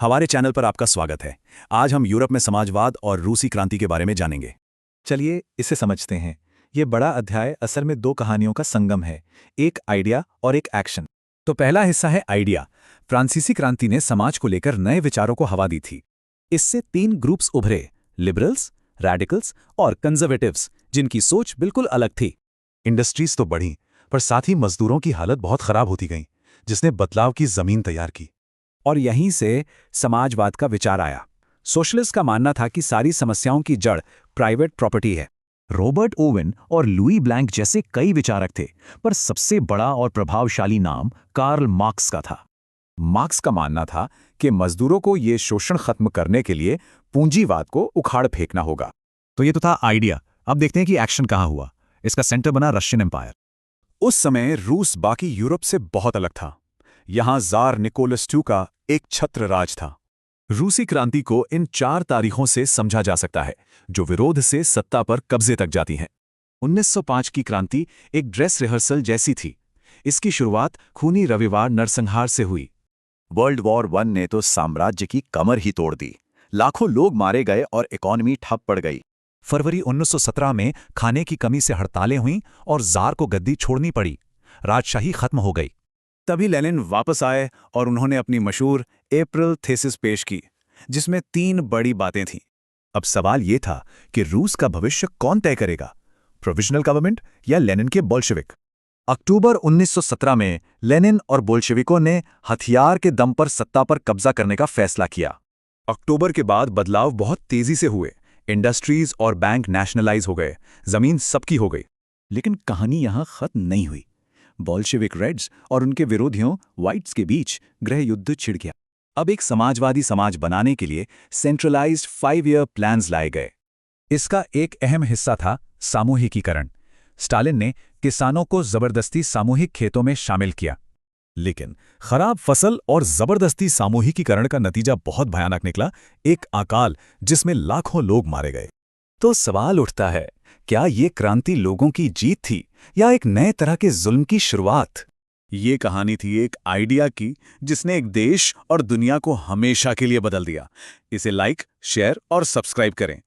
हमारे चैनल पर आपका स्वागत है। आज हम यूरोप में समाजवाद और रूसी क्रांति के बारे में जानेंगे। चलिए इसे समझते हैं। ये बड़ा अध्याय असल में दो कहानियों का संगम है, एक आइडिया और एक एक्शन। तो पहला हिस्सा है आइडिया। फ्रांसीसी क्रांति ने समाज को लेकर नए विचारों को हवा दी थी। इससे 3 ग्रुप्स उभरे, लिबरल्स, रैडिकल्स और कंजर्वेटिव्स, जिनकी सोच बिल्कुल अलग थी। इंडस्ट्रीज तो बढ़ी, पर साथ ही मजदूरों की हालत बहुत खराब होती गई, जिसने बदलाव की जमीन तैयार की। और यहीं से समाजवाद का विचार आया। सोशलिस्ट का मानना था कि सारी समस्याओं की जड़ प्राइवेट प्रॉपर्टी है। रॉबर्ट ओवेन और लुई ब्लैंक जैसे कई विचारक थे, पर सबसे बड़ा और प्रभावशाली नाम कार्ल मार्क्स का था। मार्क्स का मानना था कि मजदूरों को ये शोषण खत्म करने के लिए पूंजीवाद को उखाड़ फेंकना होगा। तो ये तो था आइडिया। अब देखते हैं कि एक्शन कहाँ हुआ। इसका सेंटर बना रशियन एम्पायर। उस समय रूस बाकी यूरोप से बहुत अलग था। यहाँ जार निकोलस II का एक छत्र राज था। रूसी क्रांति को इन 4 तारीखों से समझा जा सकता है, जो विरोध से सत्ता पर कब्जे तक जाती हैं। 1905 की क्रांति एक ड्रेस रिहर्सल जैसी थी। इसकी शुरुआत खूनी रविवार नरसंहार से हुई। वर्ल्ड वॉर 1 ने तो साम्राज्य की कमर ही तोड़ दी। लाखों लोग मारे गए और इकॉनमी ठप पड़ गई। फरवरी 1917 में खाने की कमी से हड़तालें हुईं और जार को गद्दी छोड़नी पड़ी। राजशाही खत्म हो गई। तभी लेनिन वापस आए और उन्होंने अपनी मशहूर अप्रैल थीसिस पेश की, जिसमें 3 बड़ी बातें थीं। अब सवाल ये था कि रूस का भविष्य कौन तय करेगा, प्रोविजनल गवर्नमेंट या लेनिन के बोल्शेविक। अक्टूबर 1917 में लेनिन और बोल्शेविकों ने हथियार के दम पर सत्ता पर कब्जा करने का फैसला किया। अक्टूबर के बाद बदलाव बहुत तेजी से हुए। इंडस्ट्रीज और बैंक नेशनलाइज हो गए, जमीन सबकी हो गई। लेकिन कहानी यहां खत्म नहीं हुई। बोल्शेविक रेड्स और उनके विरोधियों व्हाइट्स के बीच गृह युद्ध छिड़ गया। अब एक समाजवादी समाज बनाने के लिए सेंट्रलाइज्ड 5 ईयर प्लान्स लाए गए। इसका एक अहम हिस्सा था सामूहिकीकरण। स्टालिन ने किसानों को जबरदस्ती सामूहिक खेतों में शामिल किया। लेकिन खराब फसल और जबरदस्ती सामूहिकीकरण का नतीजा बहुत भयानक निकला, एक अकाल जिसमें लाखों लोग मारे गए। तो सवाल उठता है, क्या ये क्रांति लोगों की जीत थी या एक नए तरह के जुल्म की शुरुआत? ये कहानी थी एक आइडिया की, जिसने एक देश और दुनिया को हमेशा के लिए बदल दिया। इसे लाइक, शेयर और सब्सक्राइब करें